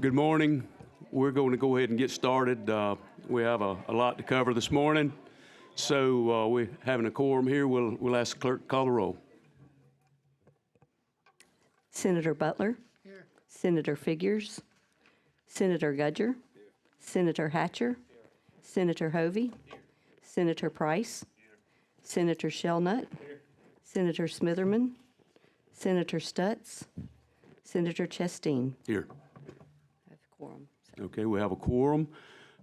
Good morning. We're going to go ahead and get started. We have a lot to cover this morning, so we're having a quorum here. We'll ask the clerk to call the roll. Senator Butler. Here. Senator Figures. Senator Gudger. Here. Senator Hatcher. Here. Senator Hovey. Here. Senator Price. Here. Senator Shellnut. Here. Senator Smitherman. Senator Stutz. Senator Chasteen. Here. I have a quorum. Okay, we have a quorum.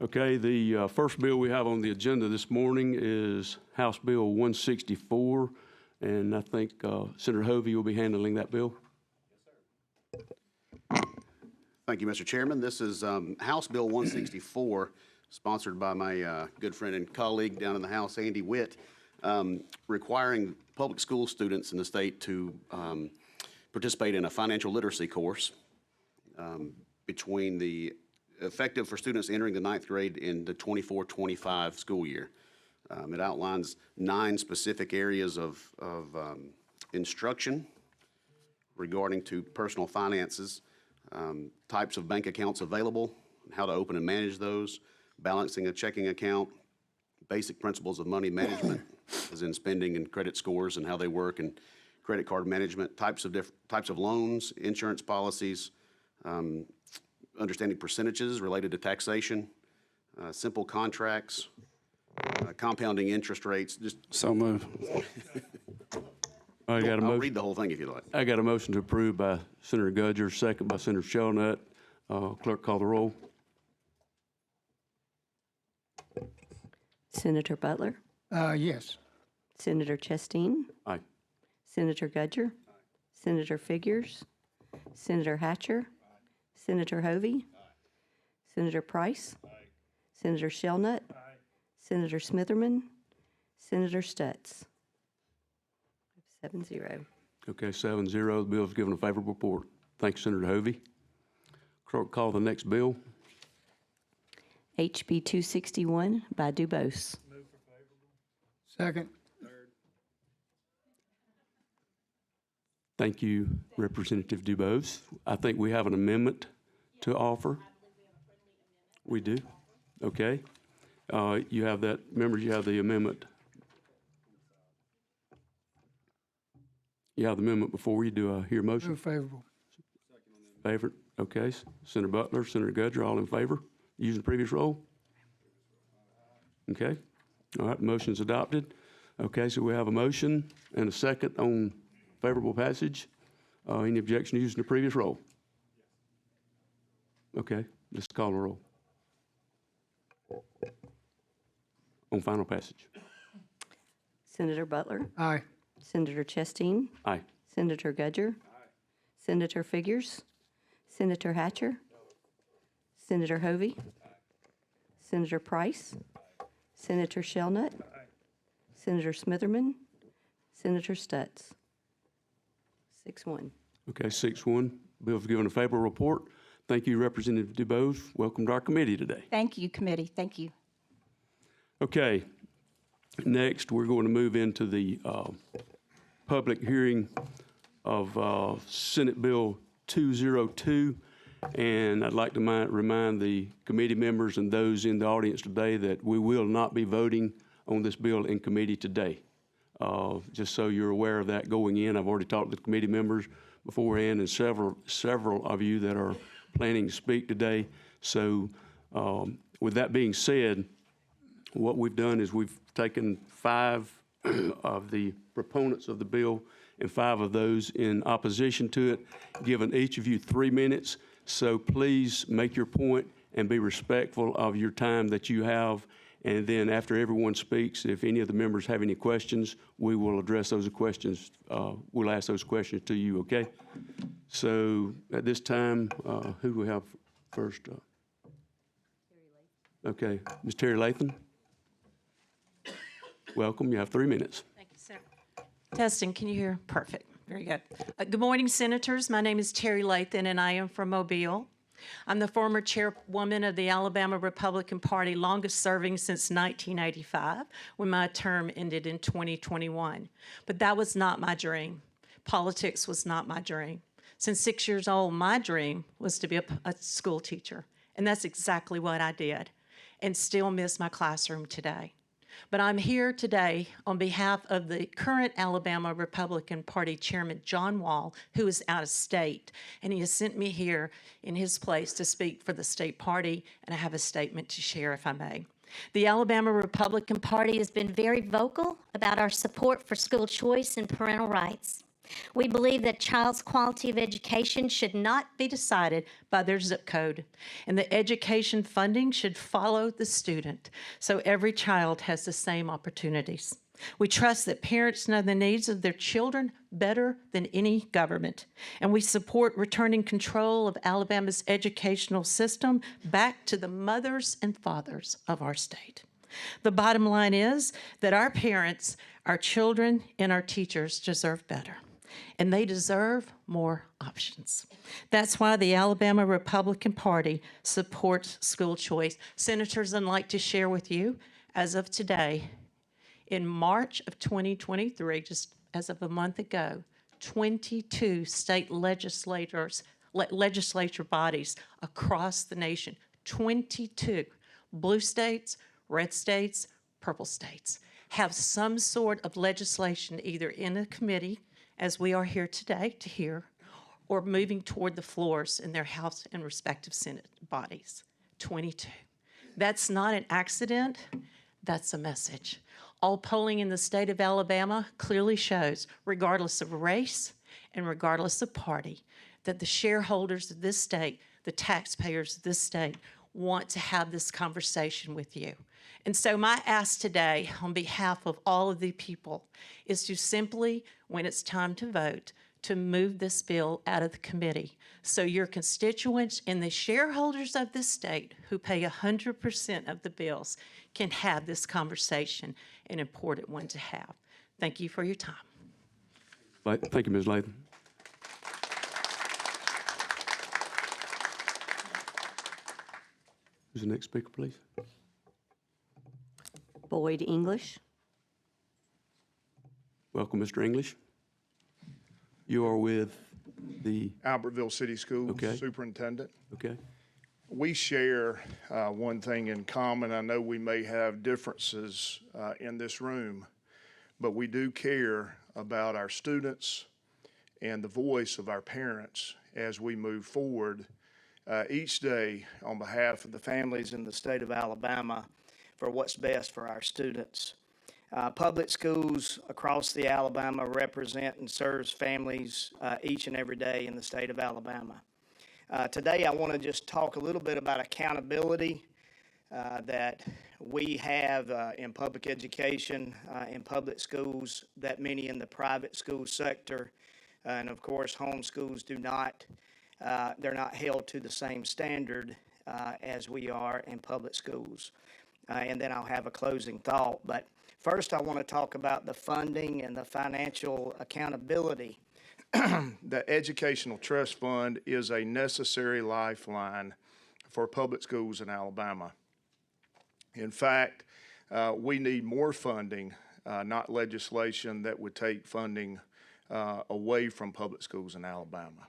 Okay, the first bill we have on the agenda this morning is House Bill 164, and I think Senator Hovey will be handling that bill. Thank you, Mr. Chairman. This is House Bill 164, sponsored by my good friend and colleague down in the House, Andy Witt, requiring public school students in the state to participate in a financial literacy course between the effective for students entering the 9th grade in the 24-25 school year. It outlines 9 specific areas of instruction regarding to personal finances, types of bank accounts available, how to open and manage those, balancing a checking account, basic principles of money management, as in spending and credit scores and how they work, and credit card management, types of loans, insurance policies, understanding percentages related to taxation, simple contracts, compounding interest rates. Just so moved. I got a I'll motion. read the whole thing if you like. I got a motion to approve by Senator Gudger, second by Senator Shellnut. Clerk, call the roll. Senator Butler. Yes. Senator Chasteen. Aye. Senator Gudger. Aye. Senator Figures. Aye. Senator Hatcher. Aye. Senator Hovey. Aye. Senator Price. Aye. Senator Shellnut. Aye. Senator Smitherman. Senator Stutz. 7-0. Okay, 7-0. The bill is given a favorable report. Thank you, Senator Hovey. Clerk, call the next bill. HB 261 by Dubose. Move for favorable. Second. Third. Thank you, Representative Dubose. I think we have an amendment to offer. We do? Okay. You have that, members, you have the amendment. You have the amendment before you. Do I hear a motion? Move favorable. Favorite? Okay. Senator Butler, Senator Gudger, all in favor? Using the previous roll? Okay. All right, motion is adopted. Okay, so we have a motion and a second on favorable passage. Any objection to using the previous roll? Okay, let's call the roll. On final passage. Senator Butler. Aye. Senator Chasteen. Aye. Senator Gudger. Aye. Senator Figures. Senator Hatcher. No. Senator Hovey. Aye. Senator Price. Aye. Senator Shellnut. Aye. Senator Smitherman. Senator Stutz. 6-1. Okay, 6-1. Bill is given a favorable report. Thank you, Representative DuBose. Welcome to our committee today. Thank you, committee. Thank you. Okay, next we're going to move into the public hearing of Senate Bill 202, and I'd like to remind the committee members and those in the audience today that we will not be voting on this bill in committee today. Just so you're aware of that going in. I've already talked to the committee members beforehand and several of you that are planning to speak today. So with that being said, what we've done is we've taken 5 of the proponents of the bill and 5 of those in opposition to it, given each of you 3 minutes. So please make your point and be respectful of your time that you have. And then after everyone speaks, if any of the members have any questions, we will address those questions. We'll ask those questions to you, okay? So at this time, who do we have first? Okay, Ms. Terry Lathan. Welcome. You have 3 minutes. Thank you, sir. Testing. Can you hear? Perfect. Very good. Good morning, Senators. My name is Terry Lathan, and I am from Mobile. I'm the former chairwoman of the Alabama Republican Party, longest serving since 1985, when my term ended in 2021. But that was not my dream. Politics was not my dream. Since 6 years old, my dream was to be a school teacher, and that's exactly what I did, and still miss my classroom today. But I'm here today on behalf of the current Alabama Republican Party Chairman, John Wall, who is out of state, and he has sent me here in his place to speak for the state party, and I have a statement to share, if I may. The Alabama Republican Party has been very vocal about our support for school choice and parental rights. We believe that child's quality of education should not be decided by their zip code, and the education funding should follow the student, so every child has the same opportunities. We trust that parents know the needs of their children better than any government, and we support returning control of Alabama's educational system back to the mothers and fathers of our state. The bottom line is that our parents, our children, and our teachers deserve better, and they deserve more options. That's why the Alabama Republican Party supports school choice. Senators, I'd like to share with you, as of today, in March of 2023, just as of a month ago, 22 state legislature bodies across the nation, 22 blue states, red states, purple states, have some sort of legislation either in a committee, as we are here today to hear, or moving toward the floors in their House and respective Senate bodies. 22. That's not an accident, that's a message. All polling in the state of Alabama clearly shows, regardless of race and regardless of party, that the shareholders of this state, the taxpayers of this state, want to have this conversation with you. And so my ask today, on behalf of all of the people, is to simply, when it's time to vote, to move this bill out of the committee so your constituents and the shareholders of this state who pay 100% of the bills can have this conversation, an important one to have. Thank you for your time. Thank you, Ms. Latham. Who's the next speaker, please? Boyd English. Welcome, Mr. English. You are with the, Albertville City Schools Okay. Superintendent. okay, We share one thing in common. I know we may have differences in this room, but we do care about our students and the voice of our parents as we move forward each day on behalf of the families in the state of Alabama for what's best for our students. Public schools across the Alabama represent and serves families each and every day in the state of Alabama. Today, I want to just talk a little bit about accountability that we have in public education, in public schools, that many in the private school sector, and of course, home schools do not, they're not held to the same standard as we are in public schools. And then I'll have a closing thought. But first, I want to talk about the funding and the financial accountability. The Educational Trust Fund is a necessary lifeline for public schools in Alabama. In fact, we need more funding, not legislation that would take funding away from public schools in Alabama.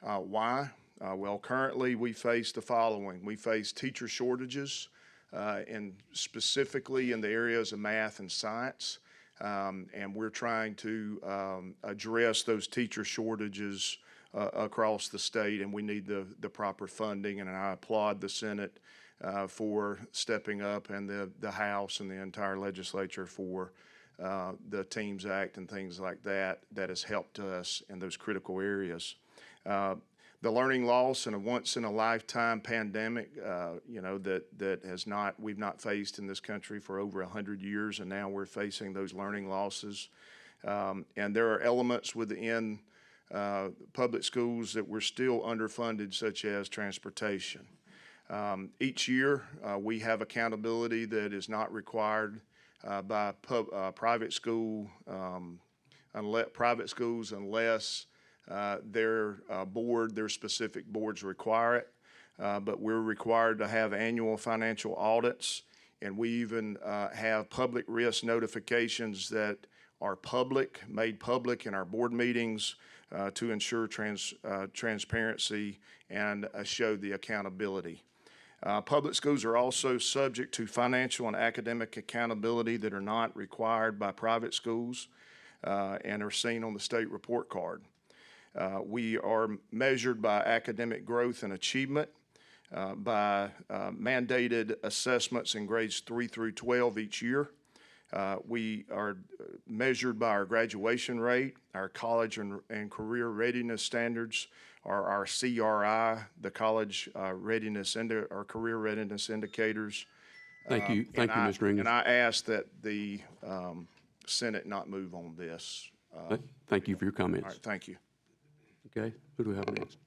Why? Well, currently we face the following. We face teacher shortages, and specifically in the areas of math and science. And we're trying to address those teacher shortages across the state, and we need the proper funding. And I applaud the Senate for stepping up, and the House and the entire legislature for the TEAMS Act and things like that has helped us in those critical areas. The learning loss in a once-in-a-lifetime pandemic, that we've not faced in this country for over 100 years, and now we're facing those learning losses. And there are elements within public schools that we're still underfunded, such as transportation. Each year, we have accountability that is not required by private schools unless their specific boards require it, but we're required to have annual financial audits, and we even have public risk notifications that are made public in our board meetings to ensure transparency and show the accountability. Public schools are also subject to financial and academic accountability that are not required by private schools and are seen on the state report card. We are measured by academic growth and achievement, by mandated assessments in grades 3 through 12 each year. We are measured by our graduation rate, our college and career readiness standards, our CRI, the college readiness, our career readiness indicators. Thank you, Mr. English. And I ask that the Senate not move on this. Thank you for your All comments. right, thank you. Okay, who do we have next?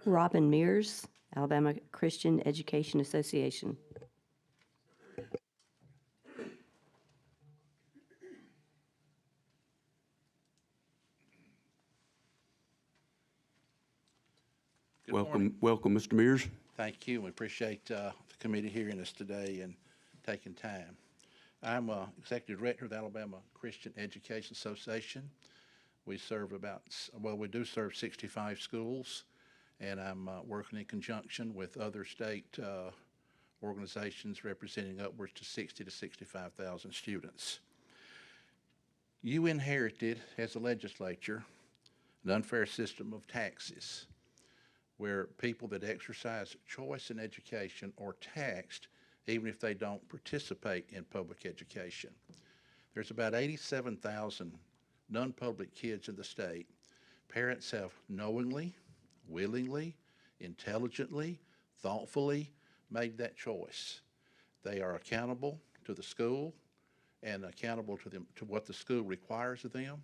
Robin Mears, Alabama Christian Education Association. Welcome, Mr. Mears. Thank you. We appreciate the committee hearing us today and taking time. I'm Executive Director of the Alabama Christian Education Association. We serve we do serve 65 schools, and I'm working in conjunction with other state organizations representing upwards to 60 to 65,000 students. You inherited, as a legislature, an unfair system of taxes, where people that exercise choice in education are taxed even if they don't participate in public education. There's about 87,000 non-public kids in the state. Parents have knowingly, willingly, intelligently, thoughtfully made that choice. They are accountable to the school and accountable to what the school requires of them.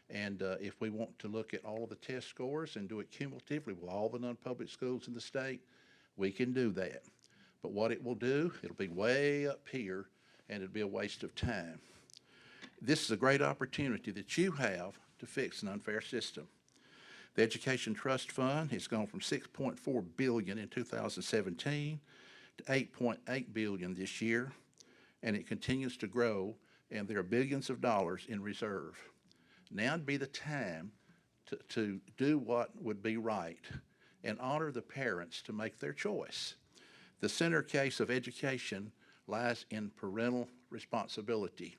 And if we want to look at all of the test scores and do it cumulatively with all the non-public schools in the state, we can do that. But what it will do, it'll be way up here, and it'll be a waste of time. This is a great opportunity that you have to fix an unfair system. The Education Trust Fund has gone from $6.4 billion in 2017 to $8.8 billion this year, and it continues to grow, and there are billions of dollars in reserve. Now would be the time to do what would be right and honor the parents to make their choice. The center case of education lies in parental responsibility.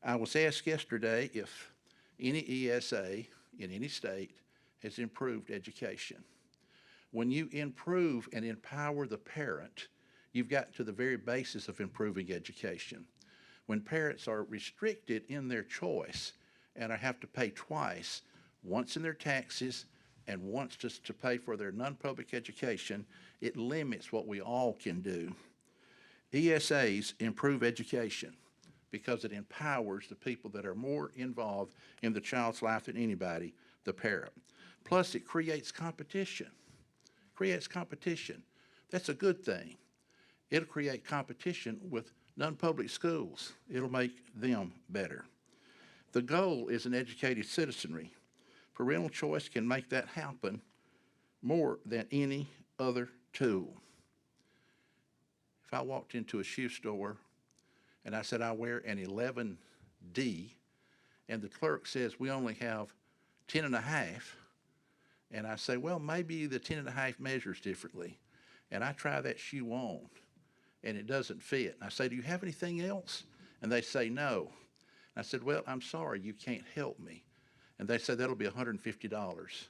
I was asked yesterday if any ESA in any state has improved education. When you improve and empower the parent, you've got to the very basis of improving education. When parents are restricted in their choice, and I have to pay twice, once in their taxes and once just to pay for their non-public education, it limits what we all can do. ESAs improve education because it empowers the people that are more involved in the child's life than anybody, the parent. Plus, it creates competition. That's a good thing. It'll create competition with non-public schools. It'll make them better. The goal is an educated citizenry. Parental choice can make that happen more than any other tool. If I walked into a shoe store and I said I wear an 11D, and the clerk says we only have 10.5, and I say, well, maybe the 10.5 measures differently, and I try that shoe on, and it doesn't fit. And I say, do you have anything else? And they say, no. I said, well, I'm sorry, you can't help me. And they said, that'll be $150.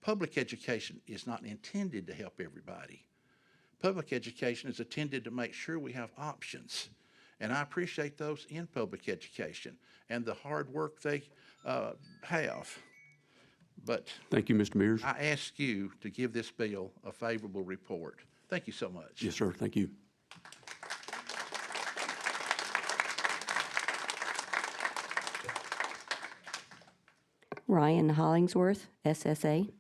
Public education is not intended to help everybody. Public education is intended to make sure we have options. And I appreciate those in public education and the hard work they have. But Thank you, Mr. Mears. I ask you to give this bill a favorable report. Thank you so much. Yes, sir, thank you. Ryan Hollingsworth, SSA.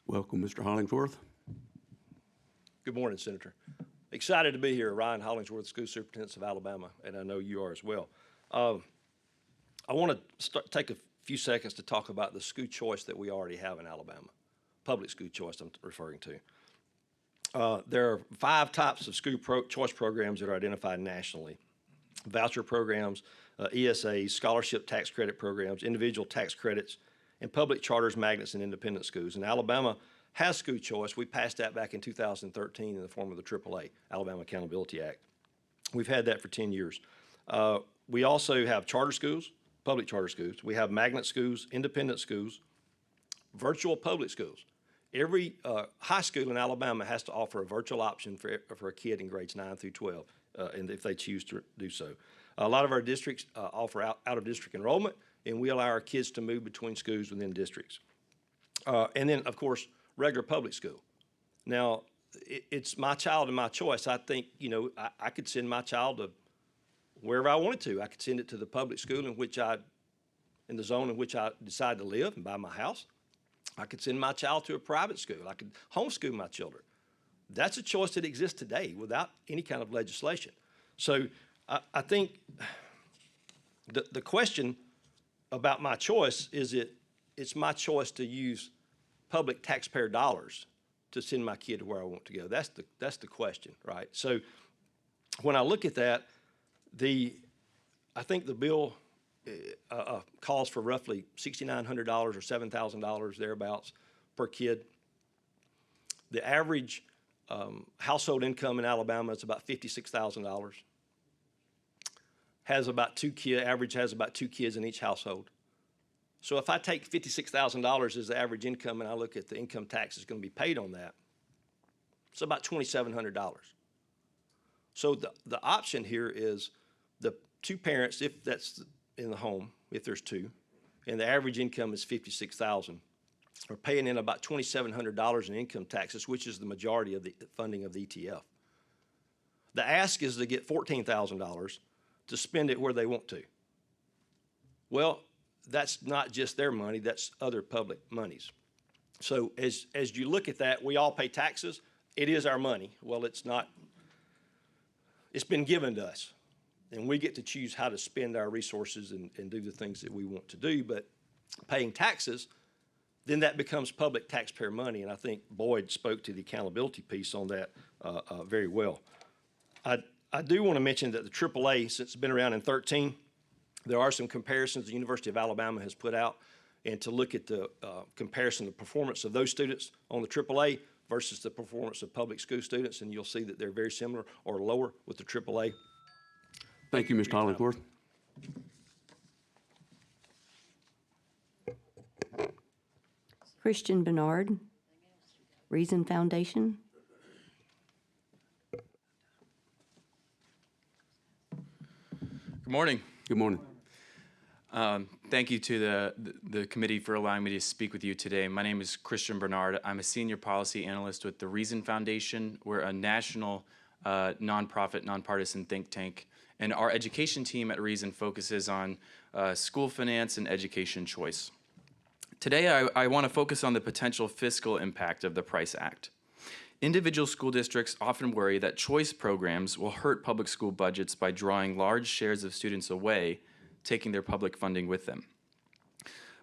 Welcome, Mr. Hollingsworth. Good morning, Senator. Excited to be here. Ryan Hollingsworth, School Superintendent of Alabama, and I know you are as well. I want to take a few seconds to talk about the school choice that we already have in Alabama, public school choice I'm referring to. There are 5 types of school choice programs that are identified nationally: voucher programs, ESAs, scholarship tax credit programs, individual tax credits, and public charters, magnets, and independent schools. And Alabama has school choice. We passed that back in 2013 in the form of the AAA, Alabama Accountability Act. We've had that for 10 years. We also have charter schools, public charter schools. We have magnet schools, independent schools, virtual public schools. Every high school in Alabama has to offer a virtual option for a kid in grades 9 through 12, and if they choose to do so. A lot of our districts offer out-of-district enrollment, and we allow our kids to move between schools within districts. And then, of course, regular public school. Now, it's my child and my choice. I think, you know, I could send my child to wherever I wanted to. I could send it to the public school in the zone in which I decide to live and buy my house. I could send my child to a private school. I could homeschool my children. That's a choice that exists today without any kind of legislation. So I think the question about my choice is it's my choice to use public taxpayer dollars to send my kid to where I want to go. That's the question, right? So when I look at that, I think the bill calls for roughly $6,900 or $7,000 thereabouts per kid. The average household income in Alabama is about $56,000. Average has about 2 kids in each household. So if I take $56,000 as the average income and I look at the income tax that's going to be paid on that, it's about $2,700. So the option here is the 2 parents, if that's in the home, if there's 2, and the average income is $56,000, are paying in about $2,700 in income taxes, which is the majority of the funding of the ETF. The ask is to get $14,000 to spend it where they want to. Well, that's not just their money, that's other public monies. So as you look at that, we all pay taxes. It is our money. Well, it's not. It's been given to us, and we get to choose how to spend our resources and do the things that we want to do. But paying taxes, then that becomes public taxpayer money, and I think Boyd spoke to the accountability piece on that very well. I do want to mention that the AAA, since it's been around in 13, there are some comparisons the University of Alabama has put out, and to look at the comparison of performance of those students on the AAA versus the performance of public school students, and you'll see that they're very similar or lower with the AAA. Thank you, Mr. Hollingsworth. Christian Bernard, Reason Foundation. Good morning. Good morning. Thank you to the committee for allowing me to speak with you today. My name is Christian Bernard. I'm a senior policy analyst with the Reason Foundation. We're a national nonprofit, nonpartisan think tank, and our education team at Reason focuses on school finance and education choice. Today, I want to focus on the potential fiscal impact of the Price Act. Individual school districts often worry that choice programs will hurt public school budgets by drawing large shares of students away, taking their public funding with them.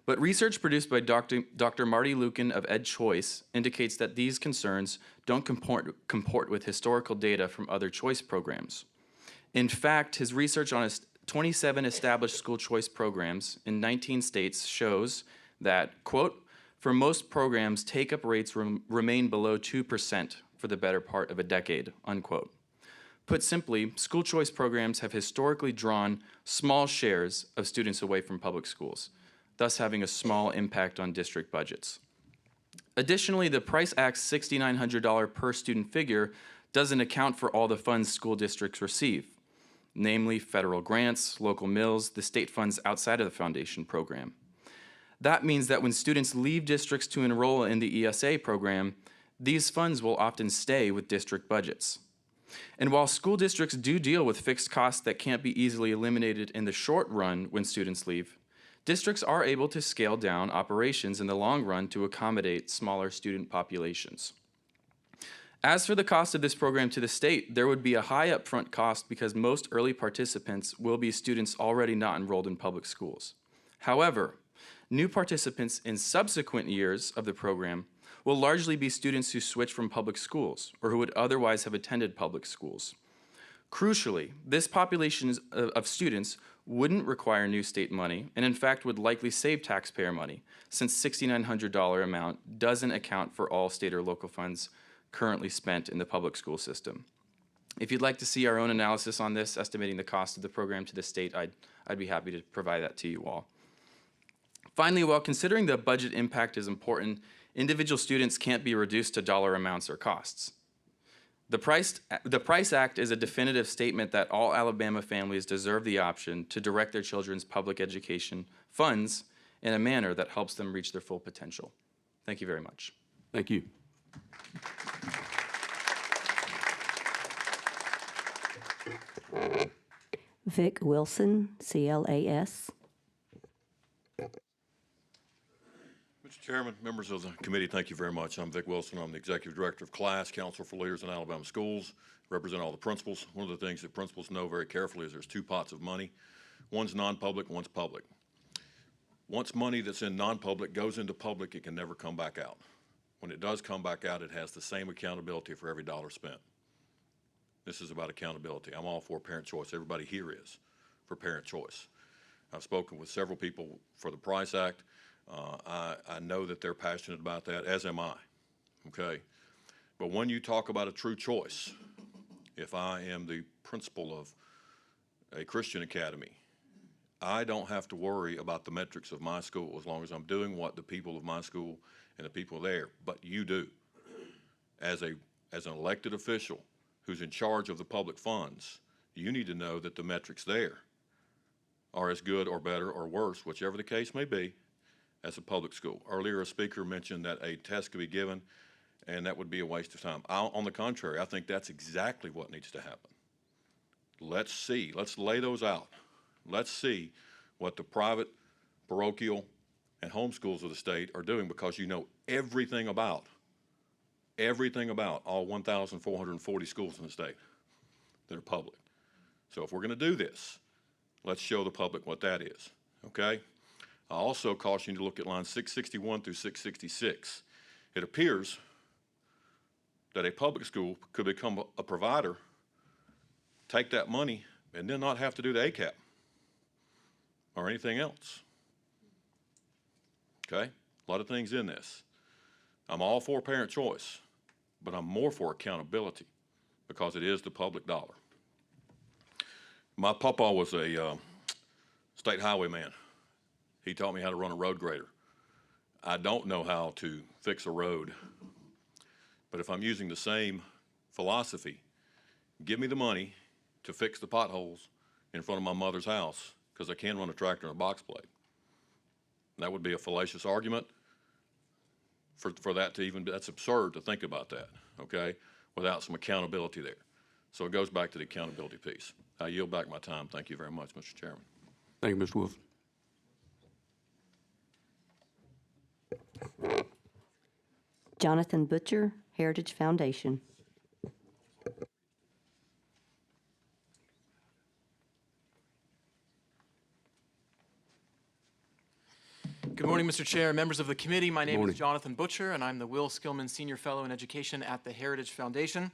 But research produced by Dr. Marty Lucan of EdChoice indicates that these concerns don't comport with historical data from other choice programs. In fact, his research on 27 established school choice programs in 19 states shows that, quote, for most programs, take-up rates remain below 2% for the better part of a decade, unquote. Put simply, school choice programs have historically drawn small shares of students away from public schools, thus having a small impact on district budgets. Additionally, the Price Act's $6,900 per student figure doesn't account for all the funds school districts receive, namely federal grants, local mills, the state funds outside of the foundation program. That means that when students leave districts to enroll in the ESA program, these funds will often stay with district budgets. And while school districts do deal with fixed costs that can't be easily eliminated in the short run when students leave, districts are able to scale down operations in the long run to accommodate smaller student populations. As for the cost of this program to the state, there would be a high upfront cost because most early participants will be students already not enrolled in public schools. However, new participants in subsequent years of the program will largely be students who switch from public schools or who would otherwise have attended public schools. Crucially, this population of students wouldn't require new state money, and in fact would likely save taxpayer money, since $6,900 amount doesn't account for all state or local funds currently spent in the public school system. If you'd like to see our own analysis on this, estimating the cost of the program to the state, I'd be happy to provide that to you all. Finally, while considering the budget impact is important, individual students can't be reduced to dollar amounts or costs. The Price Act is a definitive statement that all Alabama families deserve the option to direct their children's public education funds in a manner that helps them reach their full potential. Thank you very much. Thank you. Vic Wilson, CLAS. Mr. Chairman, members of the committee, thank you very much. I'm Vic Wilson. I'm the Executive Director of CLAS, Council for Leaders in Alabama Schools, represent all the principals. One of the things that principals know very carefully is there's two pots of money. One's non-public, one's public. Once money that's in non-public goes into public, it can never come back out. When it does come back out, it has the same accountability for every dollar spent. This is about accountability. I'm all for parent choice. Everybody here is for parent choice. I've spoken with several people for the Price Act. I know that they're passionate about that, as am I, okay? But when you talk about a true choice, if I am the principal of a Christian academy, I don't have to worry about the metrics of my school as long as I'm doing what the people of my school and the people there, but you do. As an elected official who's in charge of the public funds, you need to know that the metrics there are as good or better or worse, whichever the case may be, as a public school. Earlier, a speaker mentioned that a test could be given, and that would be a waste of time. On the contrary, I think that's exactly what needs to happen. Let's see, let's lay those out. Let's see what the private, parochial, and home schools of the state are doing, because you know everything about all 1,440 schools in the state that are public. So if we're going to do this, let's show the public what that is, okay? I also caution you to look at lines 661 through 666. It appears that a public school could become a provider, take that money, and then not have to do the ACAP or anything else. Okay? A lot of things in this. I'm all for parent choice, but I'm more for accountability because it is the public dollar. My papa was a state highwayman. He taught me how to run a road grader. I don't know how to fix a road, but if I'm using the same philosophy, give me the money to fix the potholes in front of my mother's house, because I can run a tractor and a box blade. That would be a fallacious argument for that to even be, that's absurd to think about that, okay, without some accountability there. So it goes back to the accountability piece. I yield back my time. Thank you very much, Mr. Chairman. Thank you, Mr. Wilson. Jonathan Butcher, Heritage Foundation. Good morning, Mr. Chair, members of the committee. My name Morning. is Jonathan Butcher, and I'm the Will Skillman Senior Fellow in Education at the Heritage Foundation.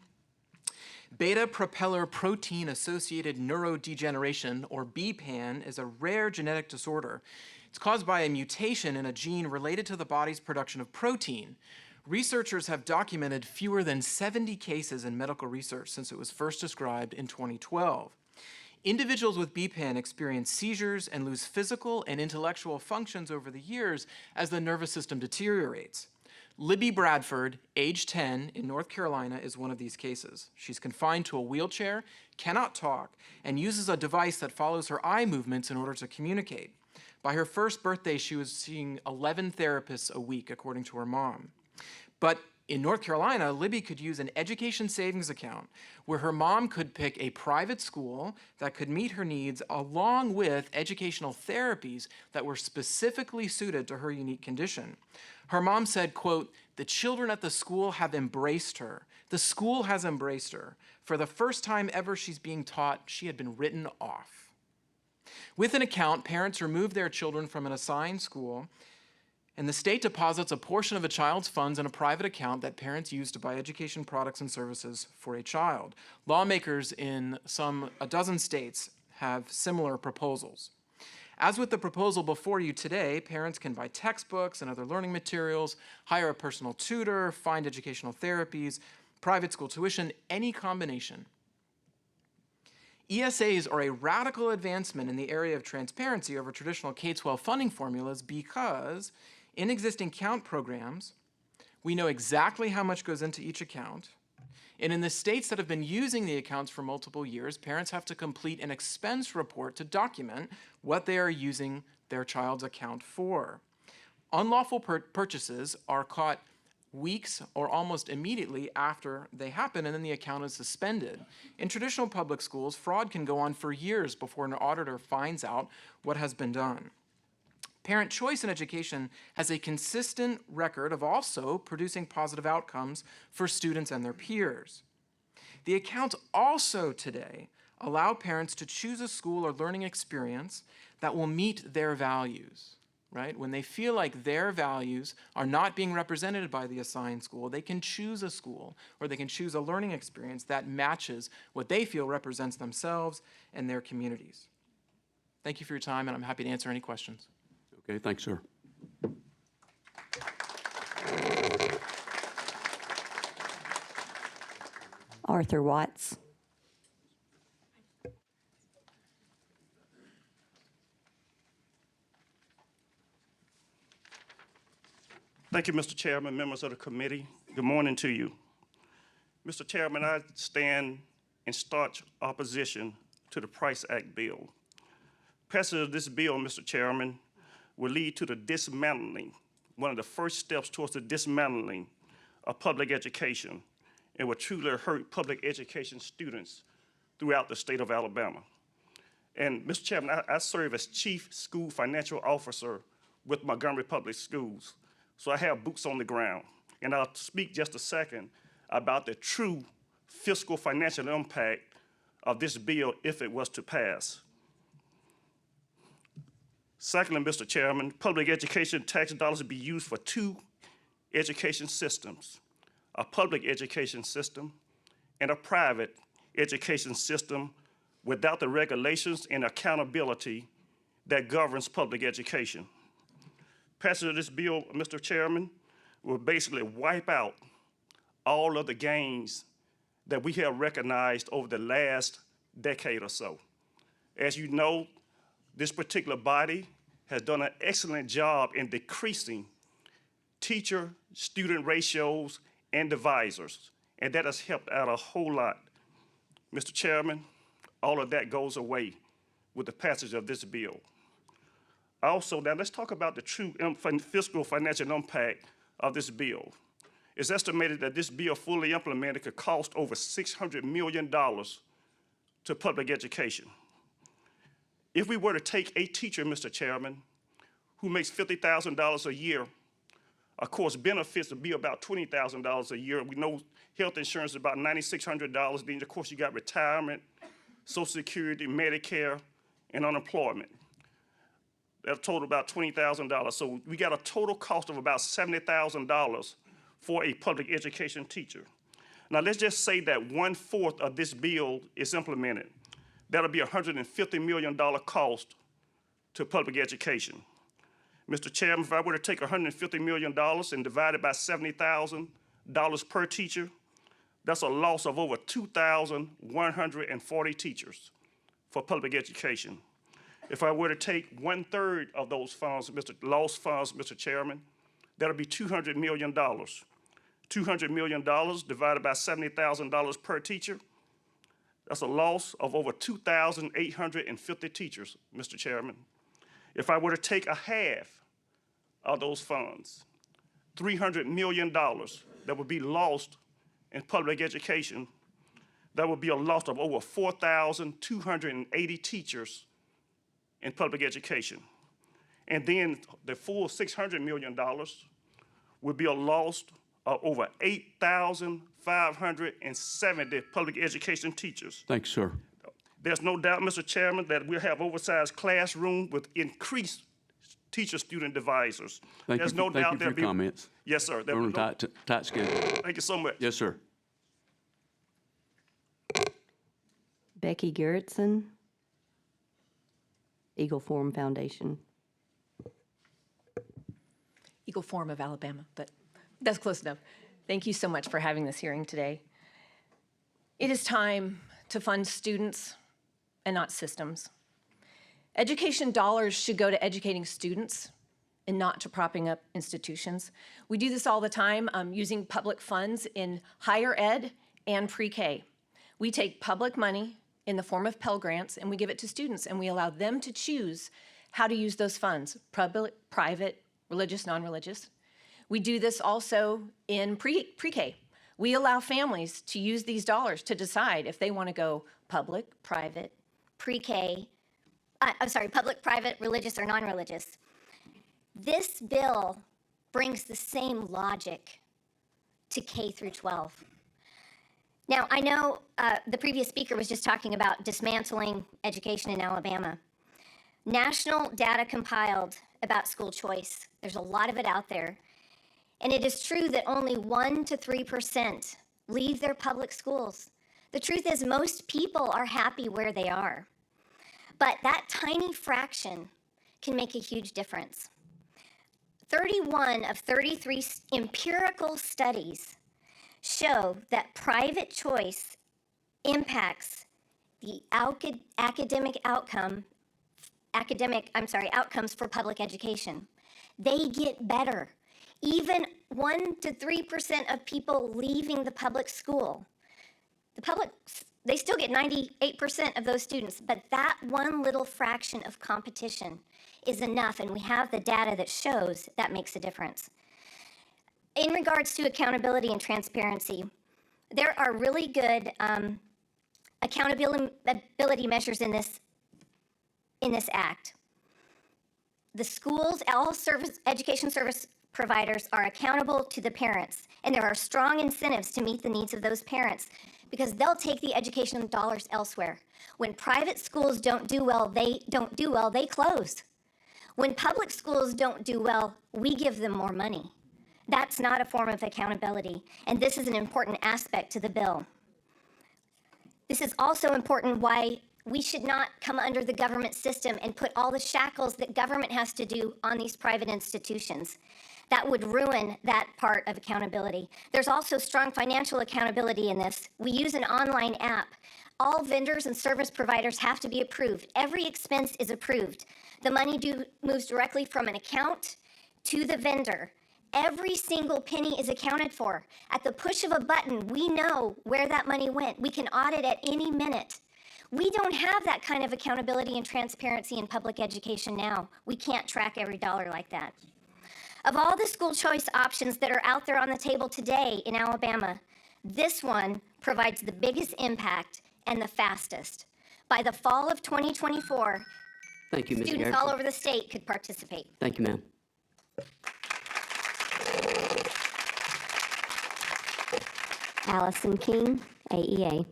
Beta propeller protein associated neurodegeneration, or BPAN, is a rare genetic disorder. It's caused by a mutation in a gene related to the body's production of protein. Researchers have documented fewer than 70 cases in medical research since it was first described in 2012. Individuals with BPAN experience seizures and lose physical and intellectual functions over the years as the nervous system deteriorates. Libby Bradford, age 10, in North Carolina, is one of these cases. She's confined to a wheelchair, cannot talk, and uses a device that follows her eye movements in order to communicate. By her first birthday, she was seeing 11 therapists a week, according to her mom. But in North Carolina, Libby could use an education savings account where her mom could pick a private school that could meet her needs, along with educational therapies that were specifically suited to her unique condition. Her mom said, quote, "The children at the school have embraced her. The school has embraced her. For the first time ever she's being taught, she had been written off." With an account, parents remove their children from an assigned school, and the state deposits a portion of a child's funds in a private account that parents use to buy education products and services for a child. Lawmakers in a dozen states have similar proposals. As with the proposal before you today, parents can buy textbooks and other learning materials, hire a personal tutor, find educational therapies, private school tuition, any combination. ESAs are a radical advancement in the area of transparency over traditional K-12 funding formulas because in existing count programs, we know exactly how much goes into each account. And in the states that have been using the accounts for multiple years, parents have to complete an expense report to document what they are using their child's account for. Unlawful purchases are caught weeks or almost immediately after they happen, and then the account is suspended. In traditional public schools, fraud can go on for years before an auditor finds out what has been done. Parent choice in education has a consistent record of also producing positive outcomes for students and their peers. The accounts also today allow parents to choose a school or learning experience that will meet their values, right? When they feel like their values are not being represented by the assigned school, they can choose a school or they can choose a learning experience that matches what they feel represents themselves and their communities. Thank you for your time, and I'm happy to answer any questions. Okay, thanks, sir. Arthur Watts. Thank you, Mr. Chairman, members of the committee. Good morning to you. Mr. Chairman, I stand in staunch opposition to the Price Act bill. Passage of this bill, Mr. Chairman, will lead to the dismantling, one of the first steps towards the dismantling of public education, and will truly hurt public education students throughout the state of Alabama. And Mr. Chairman, I serve as Chief School Financial Officer with Montgomery Public Schools, so I have boots on the ground. And I'll speak just a second about the true fiscal financial impact of this bill if it was to pass. Secondly, Mr. Chairman, public education tax dollars will be used for two education systems, a public education system and a private education system without the regulations and accountability that governs public education. Passage of this bill, Mr. Chairman, will basically wipe out all of the gains that we have recognized over the last decade or so. As you know, this particular body has done an excellent job in decreasing teacher-student ratios and divisors, and that has helped out a whole lot. Mr. Chairman, all of that goes away with the passage of this bill. Also, now let's talk about the true fiscal financial impact of this bill. It's estimated that this bill fully implemented could cost over $600 million to public education. If we were to take a teacher, Mr. Chairman, who makes $50,000 a year, of course, benefits would be about $20,000 a year. We know health insurance is about $9,600. Then, of course, you got retirement, Social Security, Medicare, and unemployment. That'll total about $20,000. So we got a total cost of about $70,000 for a public education teacher. Now, let's just say that 1/4 of this bill is implemented. That'll be a $150 million cost to public education. Mr. Chairman, if I were to take $150 million and divide it by $70,000 per teacher, that's a loss of over 2,140 teachers for public education. If I were to take 1/3 of those funds, lost funds, Mr. Chairman, that'll be $200 million. $200 million divided by $70,000 per teacher, that's a loss of over 2,850 teachers, Mr. Chairman. If I were to take a half of those funds, $300 million that would be lost in public education, that would be a loss of over 4,280 teachers in public education. And then the full $600 million would be a loss of over 8,570 public education teachers. Thanks, sir. There's no doubt, Mr. Chairman, that we'll have oversized classroom with increased teacher-student divisors. Thank There's you, no doubt for your comments. Yes, sir. We're on a tight schedule. Thank you so much. Yes, sir. Becky Garrettson. Eagle Forum Foundation. Eagle Forum of Alabama, but that's close enough. Thank you so much for having this hearing today. It is time to fund students and not systems. Education dollars should go to educating students and not to propping up institutions. We do this all the time using public funds in higher ed and pre-K. We take public money in the form of Pell Grants and we give it to students and we allow them to choose how to use those funds, public, private, religious, non-religious. We do this also in pre-K. We allow families to use these dollars to decide if they want to go public, private, Pre-K, public, private, religious, or non-religious. This bill brings the same logic to K through 12. Now, I know the previous speaker was just talking about dismantling education in Alabama. National data compiled about school choice, there's a lot of it out there. And it is true that only 1% to 3% leave their public schools. The truth is most people are happy where they are. But that tiny fraction can make a huge difference. 31 of 33 empirical studies show that private choice impacts the outcomes for public education. They get better. Even 1% to 3% of people leaving the public school, they still get 98% of those students, but that one little fraction of competition is enough, and we have the data that shows that makes a difference. In regards to accountability and transparency, there are really good accountability measures in this act. The schools, all education service providers are accountable to the parents, and there are strong incentives to meet the needs of those parents because they'll take the education dollars elsewhere. When private schools don't do well, they close. When public schools don't do well, we give them more money. That's not a form of accountability, and this is an important aspect to the bill. This is also important why we should not come under the government system and put all the shackles that government has to do on these private institutions. That would ruin that part of accountability. There's also strong financial accountability in this. We use an online app. All vendors and service providers have to be approved. Every expense is approved. The money moves directly from an account to the vendor. Every single penny is accounted for. At the push of a button, we know where that money went. We can audit at any minute. We don't have that kind of accountability and transparency in public education now. We can't track every dollar like that. Of all the school choice options that are out there on the table today in Alabama, this one provides the biggest impact and the fastest. By the fall of 2024, Thank you, Ms. students Garrison. all over the state could participate. Thank you, ma'am. Allison King, AEA.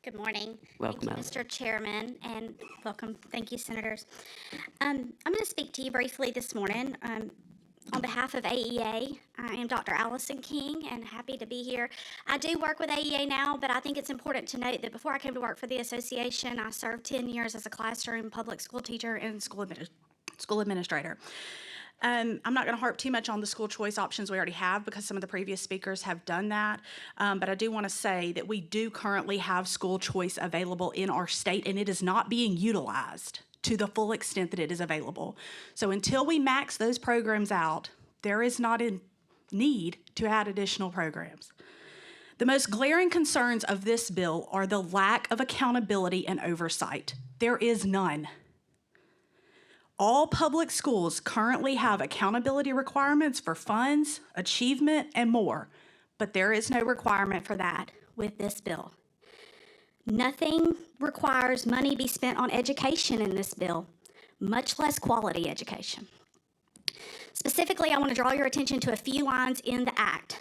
Good morning. Welcome, Thank you, Mr. Chairman, and welcome. Thank you, Senators. I'm going to speak to you briefly this morning. On behalf of AEA, I am Dr. Allison King and happy to be here. I do work with AEA now, but I think it's important to note that before I came to work for the association, I served 10 years as a classroom public school teacher and school administrator. I'm not going to harp too much on the school choice options we already have because some of the previous speakers have done that. But I do want to say that we do currently have school choice available in our state, and it is not being utilized to the full extent that it is available. So until we max those programs out, there is not a need to add additional programs. The most glaring concerns of this bill are the lack of accountability and oversight. There is none. All public schools currently have accountability requirements for funds, achievement, and more, but there is no requirement for that with this bill. Nothing requires money be spent on education in this bill, much less quality education. Specifically, I want to draw your attention to a few lines in the Act.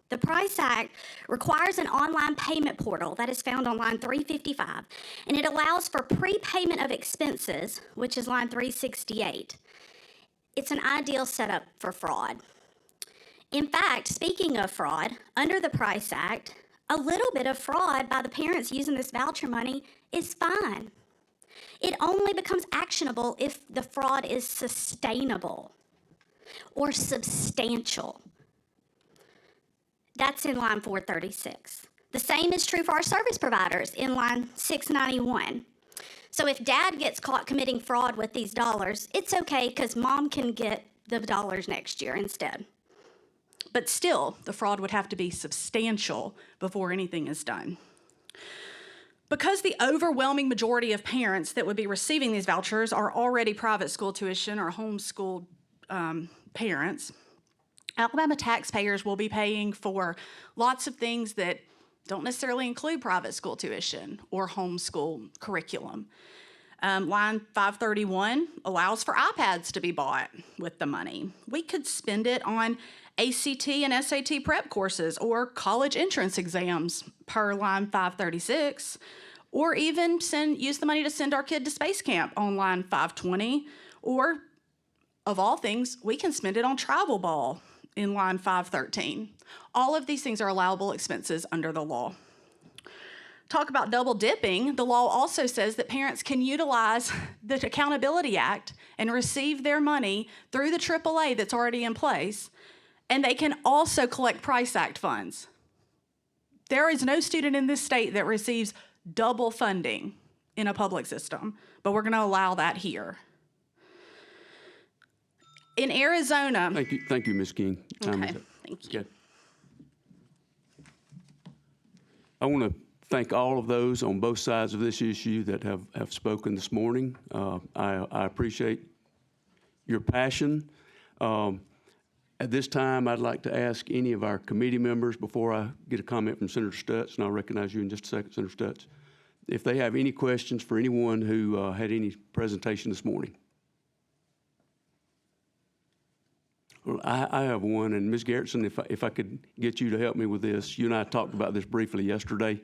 The PRICE Act requires an online payment portal that is found on line 355, and it allows for prepayment of expenses, which is line 368. It's an ideal setup for fraud. In fact, speaking of fraud, under the PRICE Act, A little bit of fraud by the parents using this voucher money is fine. It only becomes actionable if the fraud is sustainable or substantial. That's in line 436. The same is true for our service providers in line 691. So if dad gets caught committing fraud with these dollars, it's okay because mom can get the dollars next year instead. But still, the fraud would have to be substantial before anything is done. Because the overwhelming majority of parents that would be receiving these vouchers are already private school tuition or homeschooled parents, Alabama taxpayers will be paying for lots of things that don't necessarily include private school tuition or homeschool curriculum. Line 531 allows for iPads to be bought with the money. We could spend it on ACT and SAT prep courses or college entrance exams per line 536, or even use the money to send our kid to space camp on line 520, or of all things, we can spend it on travel ball in line 513. All of these things are allowable expenses under the law. Talk about double dipping. The law also says that parents can utilize the Accountability Act and receive their money through the AAA that's already in place, and they can also collect Price Act funds. There is no student in this state that receives double funding in a public system, but we're going to allow that here. In Arizona. Thank you, Ms. King. Okay, thank you. Okay. I want to thank all of those on both sides of this issue that have spoken this morning. I appreciate your passion. At this time, I'd like to ask any of our committee members, before I get a comment from Senator Stutz, and I'll recognize you in just a second, Senator Stutz, if they have any questions for anyone who had any presentation this morning. Well, I have one, and Ms. Garrettson, if I could get you to help me with this. You and I talked about this briefly yesterday.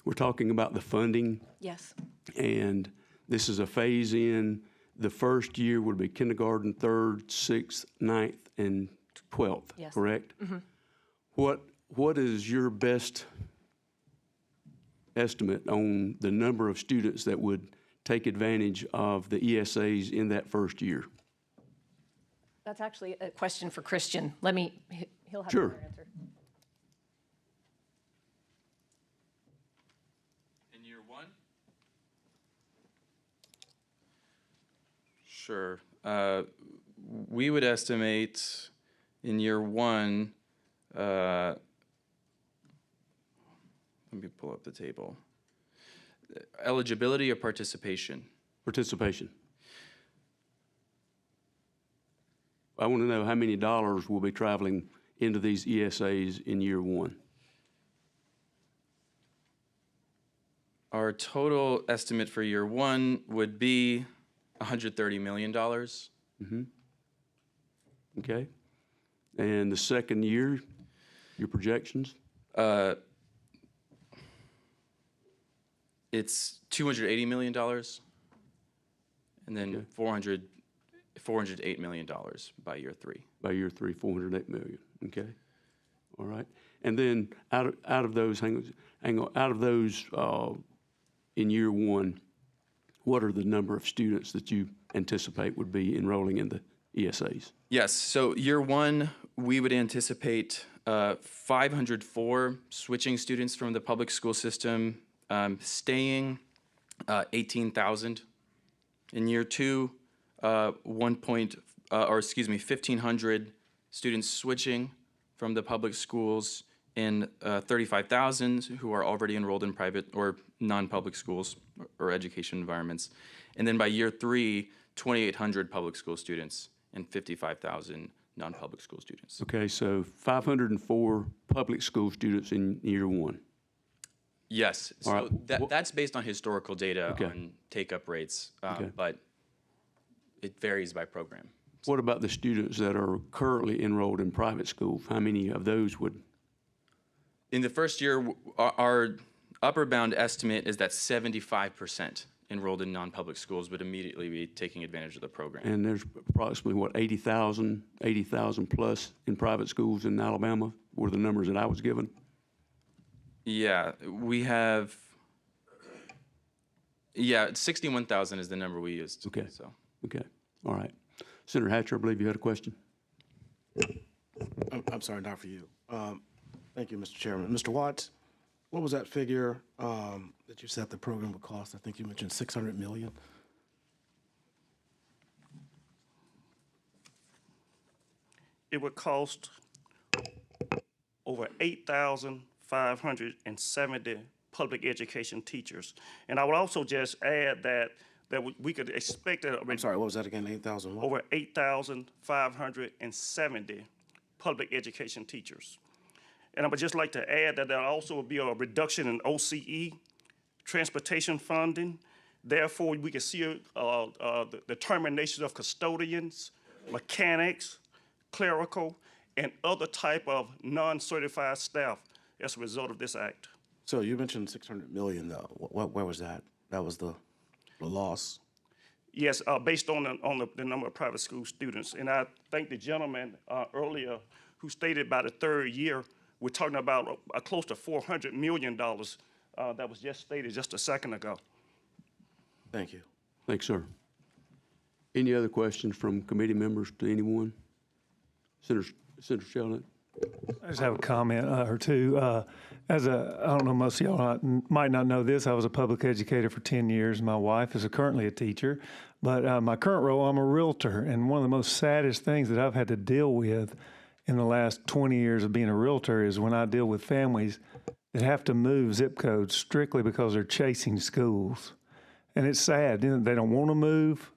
We're talking about the funding. Yes. And this is a phase-in. The first year would be kindergarten, 3rd, 6th, 9th, and 12th, Yes. correct? Mm-hmm. What is your best estimate on the number of students that would take advantage of the ESAs in that first year? That's actually a question for Christian. He'll have Sure. a better answer. In year one? Sure. We would estimate in year one, let me pull up the table. Eligibility or participation? Participation. I want to know how many dollars will be traveling into these ESAs in year one. Our total estimate for year one would be $130 million. Mm-hmm. Okay. And the second year, your projections? It's $280 million, and then $408 million by year three. By year three, 408 million. Okay. All right. And then out of those, hang on, out of those in year one, what are the number of students that you anticipate would be enrolling in the ESAs? Yes. So year one, we would anticipate 504 switching students from the public school system, staying 18,000. In year two, 1,500 students switching from the public schools, and 35,000 who are already enrolled in private or non-public schools or education environments. And then by year three, 2,800 public school students and 55,000 non-public school students. Okay, so 504 public school students in year one. Yes, so All right. that's based on historical data Okay. on take-up rates, Okay. but it varies by program. What about the students that are currently enrolled in private school? How many of those would? In the first year, our upper bound estimate is that 75% enrolled in non-public schools would immediately be taking advantage of the program. And there's approximately, what, 80,000 plus in private schools in Alabama? were the numbers that I was given? Yeah, we have, yeah, 61,000 is the number we used. Okay. So. Okay, all right. Senator Hatcher, I believe you had a question. I'm sorry, not for you. Thank you, Mr. Chairman. Mr. Watts, what was that figure that you said the program would cost? I think you mentioned $600 million. It would cost over 8,570 public education teachers. And I would also just add that we could expect that. I'm sorry, what was that again? 8,000 what? Over 8,570 public education teachers. And I would just like to add that there also will be a reduction in OCE, transportation funding. Therefore, we can see the termination of custodians, mechanics, clerical, and other type of non-certified staff as a result of this act. So you mentioned $600 million, though. Where was that? That was the loss? Yes, based on the number of private school students. And I thank the gentleman earlier who stated by the third year, we're talking about close to $400 million that was just stated just a second ago. Thank you. Thanks, sir. Any other questions from committee members to anyone? Senator Shelnutt? I just have a comment or two. I don't know, most of y'all might not know this. I was a public educator for 10 years. My wife is currently a teacher. But my current role, I'm a realtor. And one of the most saddest things that I've had to deal with in the last 20 years of being a realtor is when I deal with families that have to move zip codes strictly because they're chasing schools. And it's sad. They don't want to move,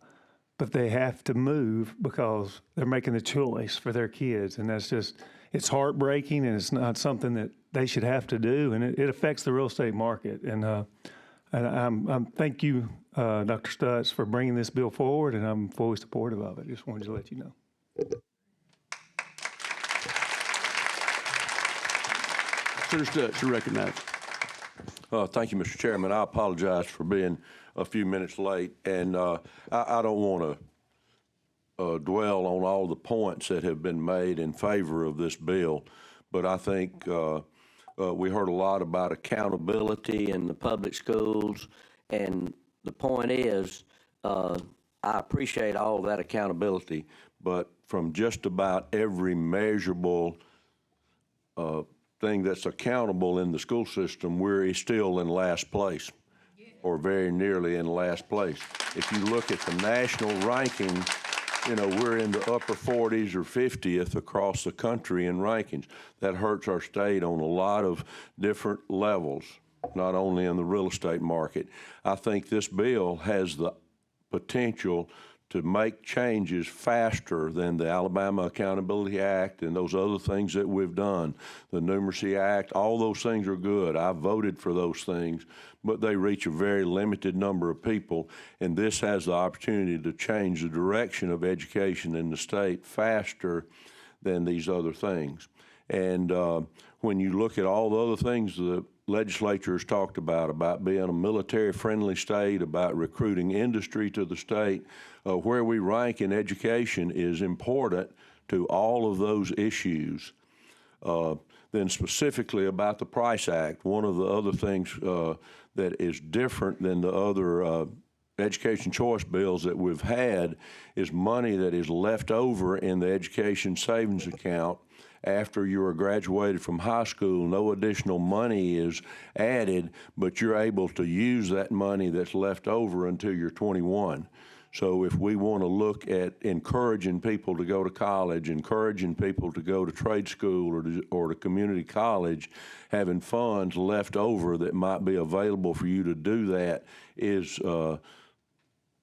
but they have to move because they're making the choice for their kids. And that's just, it's heartbreaking, and it's not something that they should have to do. And it affects the real estate market. And I'm thank you, Dr. Stutz, for bringing this bill forward, and I'm fully supportive of it. Just wanted to let you know. Senator Stutz, you're recognized. Thank you, Mr. Chairman. I apologize for being a few minutes late, and I don't want to dwell on all the points that have been made in favor of this bill, but I think we heard a lot about accountability in the public schools, and the point is, I appreciate all of that accountability, but from just about every measurable thing that's accountable in the school system, we're still in last place, or very nearly in last place. If you look at the national ranking, you know, we're in the upper 40s or 50th across the country in rankings. That hurts our state on a lot of different levels, not only in the real estate market. I think this bill has the potential to make changes faster than the Alabama Accountability Act and those other things that we've done. The Numeracy Act, all those things are good. I voted for those things, but they reach a very limited number of people, and this has the opportunity to change the direction of education in the state faster than these other things. And when you look at all the other things the legislature has talked about being a military-friendly state, about recruiting industry to the state, where we rank in education is important to all of those issues. Then specifically about the Price Act, one of the other things that is different than the other education choice bills that we've had is money that is left over in the education savings account after you are graduated from high school. No additional money is added, but you're able to use that money that's left over until you're 21. So if we want to look at encouraging people to go to college, encouraging people to go to trade school or to community college, having funds left over that might be available for you to do that is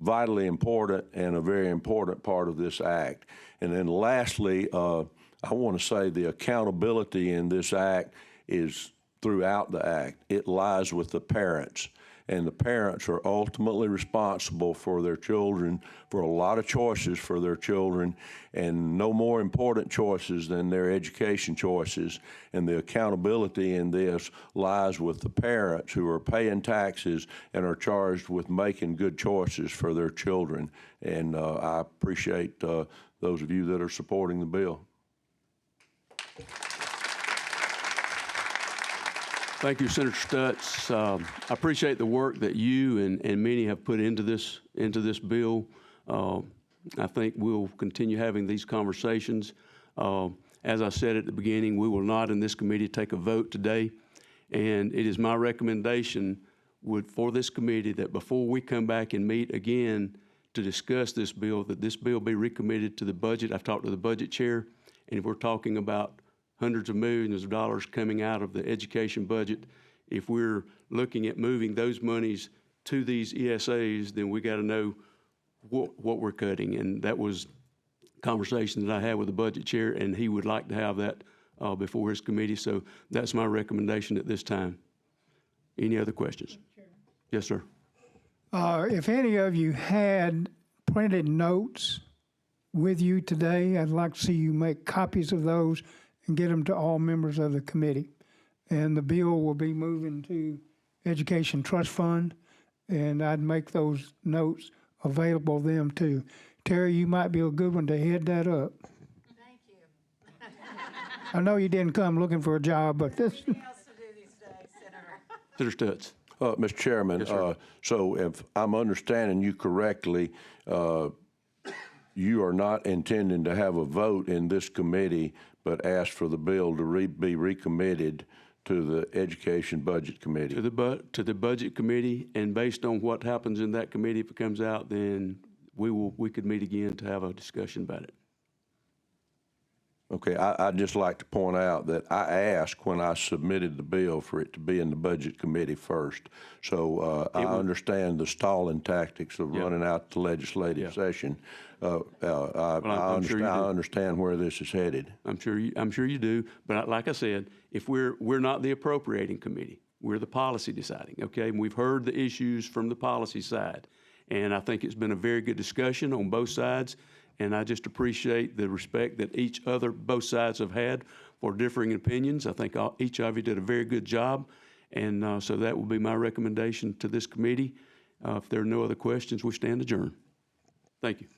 vitally important and a very important part of this act. And then lastly, I want to say the accountability in this act is throughout the act. It lies with the parents, and the parents are ultimately responsible for their children, for a lot of choices for their children, and no more important choices than their education choices. And the accountability in this lies with the parents who are paying taxes and are charged with making good choices for their children. And I appreciate those of you that are supporting the bill. Thank you, Senator Stutz. I appreciate the work that you and many have put into this bill. I think we'll continue having these conversations. As I said at the beginning, we will not in this committee take a vote today. And it is my recommendation for this committee that before we come back and meet again to discuss this bill, that this bill be recommitted to the budget. I've talked to the budget chair, and if we're talking about hundreds of millions of dollars coming out of the education budget, if we're looking at moving those monies to these ESAs, then we got to know what we're cutting. And that was a conversation that I had with the budget chair, and he would like to have that before his committee. So that's my recommendation at this time. Any other questions? Yes, sir. If any of you had printed notes with you today, I'd like to see you make copies of those and get them to all members of the committee. And the bill will be moving to Education Trust Fund, and I'd make those notes available to them too. Terry, you might be a good one to head that up. Thank you. I know you didn't come looking for a job, but this. Anything else to do these days, Senator? Senator Stutz. Mr. Chairman, so if I'm understanding you correctly, you are not intending to have a vote in this committee, but ask for the bill to be recommitted to the Education Budget Committee. To the Budget Committee, and based on what happens in that committee, if it comes out, then we could meet again to have a discussion about it. Okay, I'd just like to point out that I asked when I submitted the bill for it to be in the Budget Committee first. So I understand the stalling tactics of running out the legislative session. I understand where this is headed. I'm sure you do. But like I said, if we're not the appropriating committee, we're the policy deciding. Okay, and we've heard the issues from the policy side, and I think it's been a very good discussion on both sides. And I just appreciate the respect that both sides have had for differing opinions. I think each of you did a very good job. And so that will be my recommendation to this committee. If there are no other questions, we stand adjourned. Thank you.